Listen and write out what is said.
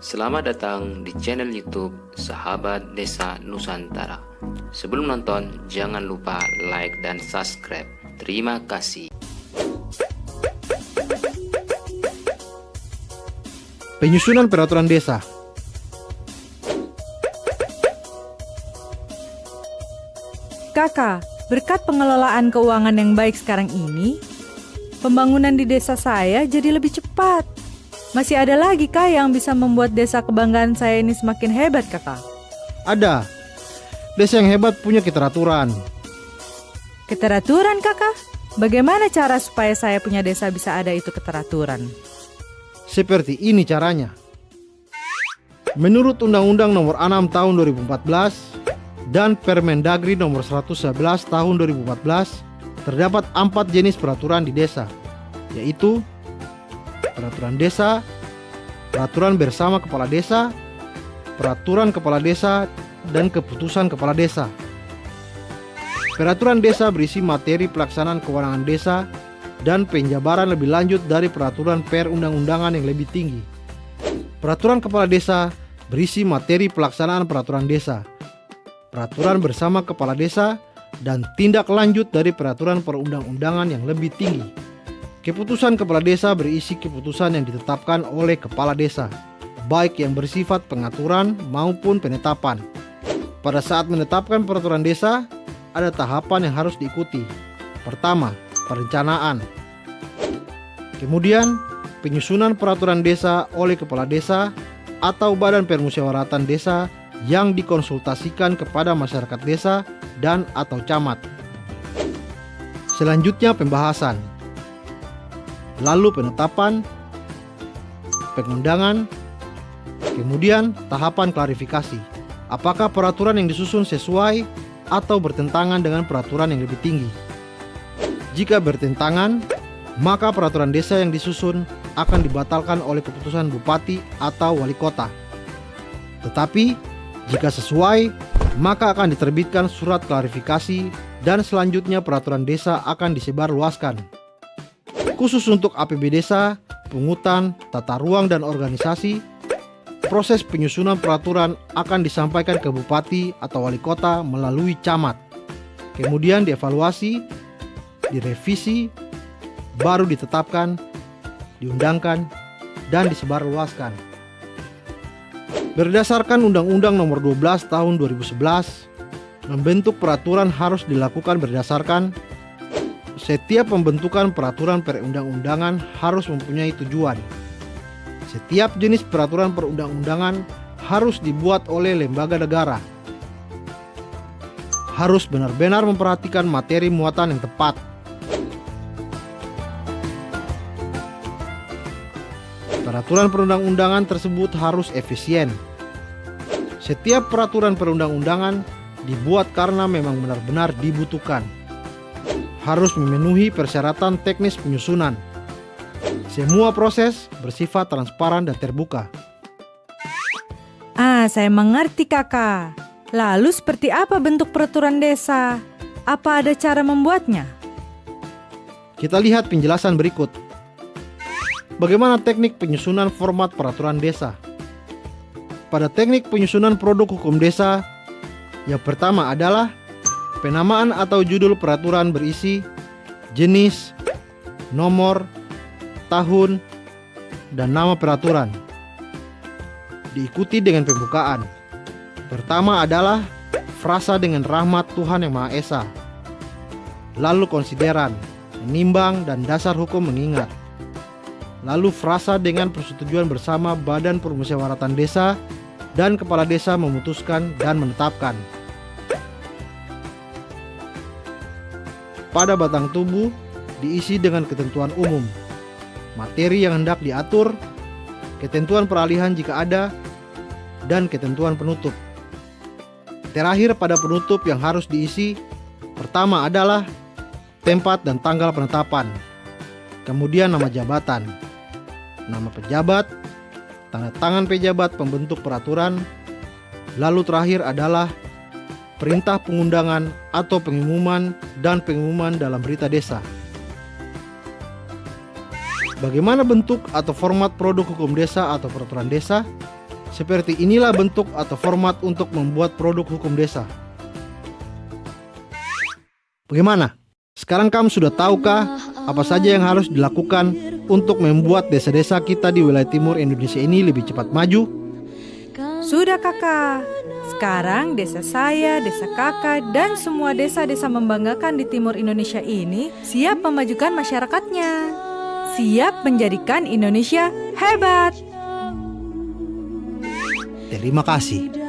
Selamat datang di channel YouTube Sahabat Desa Nusantara. Sebelum nonton, jangan lupa like dan subscribe. Terima kasih. Penyusunan peraturan desa. Kakak, berkat pengelolaan keuangan yang baik sekarang ini, pembangunan di desa saya jadi lebih cepat. Masih ada lagi kah yang bisa membuat desa kebanggaan saya ini semakin hebat, Kakak? Ada. Desa yang hebat punya keteraturan. Keteraturan, Kakak? Bagaimana cara supaya saya punya desa bisa ada itu keteraturan? Seperti ini caranya. Menurut Undang-Undang Nomor 6 Tahun 2014 dan Permendagri Nomor 111 Tahun 2014, terdapat 4 jenis peraturan di desa, yaitu peraturan desa, peraturan bersama kepala desa, peraturan kepala desa, dan keputusan kepala desa. Peraturan desa berisi materi pelaksanaan kewenangan desa dan penjabaran lebih lanjut dari peraturan perundang-undangan yang lebih tinggi. Peraturan kepala desa berisi materi pelaksanaan peraturan desa, peraturan bersama kepala desa, dan tindak lanjut dari peraturan perundang-undangan yang lebih tinggi. Keputusan kepala desa berisi keputusan yang ditetapkan oleh kepala desa, baik yang bersifat pengaturan maupun penetapan. Pada saat menetapkan peraturan desa, ada tahapan yang harus diikuti. Pertama, perencanaan. Kemudian, penyusunan peraturan desa oleh kepala desa atau badan permusyawaratan desa yang dikonsultasikan kepada masyarakat desa dan atau camat. Selanjutnya, pembahasan. Lalu penetapan, pengundangan, kemudian tahapan klarifikasi. Apakah peraturan yang disusun sesuai atau bertentangan dengan peraturan yang lebih tinggi? Jika bertentangan, maka peraturan desa yang disusun akan dibatalkan oleh keputusan bupati atau wali kota. Tetapi, jika sesuai, maka akan diterbitkan surat klarifikasi dan selanjutnya peraturan desa akan disebarluaskan. Khusus untuk APB desa, pungutan, tata ruang dan organisasi, proses penyusunan peraturan akan disampaikan ke bupati atau wali kota melalui camat. Kemudian dievaluasi, direvisi, baru ditetapkan, diundangkan, dan disebarluaskan. Berdasarkan Undang-Undang Nomor 12 Tahun 2011, membentuk peraturan harus dilakukan berdasarkan setiap pembentukan peraturan perundang-undangan harus mempunyai tujuan. Setiap jenis peraturan perundang-undangan harus dibuat oleh lembaga negara. Harus benar-benar memperhatikan materi muatan yang tepat. Peraturan perundang-undangan tersebut harus efisien. Setiap peraturan perundang-undangan dibuat karena memang benar-benar dibutuhkan. Harus memenuhi persyaratan teknis penyusunan. Semua proses bersifat transparan dan terbuka. Saya mengerti, Kakak. Lalu seperti apa bentuk peraturan desa? Apa ada cara membuatnya? Kita lihat penjelasan berikut. Bagaimana teknik penyusunan format peraturan desa? Pada teknik penyusunan produk hukum desa, yang pertama adalah penamaan atau judul peraturan berisi jenis, nomor, tahun, dan nama peraturan. Diikuti dengan pembukaan. Pertama adalah frasa dengan rahmat Tuhan Yang Maha Esa. Lalu konsideran, menimbang, dan dasar hukum mengingat. Lalu frasa dengan persetujuan bersama Badan Permusyawaratan Desa dan Kepala Desa memutuskan dan menetapkan. Pada batang tubuh diisi dengan ketentuan umum, materi yang hendak diatur, ketentuan peralihan jika ada, dan ketentuan penutup. Terakhir pada penutup yang harus diisi, pertama adalah tempat dan tanggal penetapan, kemudian nama jabatan, nama pejabat, tanda tangan pejabat pembentuk peraturan, lalu terakhir adalah perintah pengundangan atau pengumuman dan pengumuman dalam berita desa. Bagaimana bentuk atau format produk hukum desa atau peraturan desa? Seperti inilah bentuk atau format untuk membuat produk hukum desa. Bagaimana? Sekarang kamu sudah tahukah apa saja yang harus dilakukan untuk membuat desa-desa kita di wilayah timur Indonesia ini lebih cepat maju? Sudah kakak. Sekarang desa saya, desa kakak, dan semua desa-desa membanggakan di timur Indonesia ini siap memajukan masyarakatnya. Siap menjadikan Indonesia hebat. Terima kasih.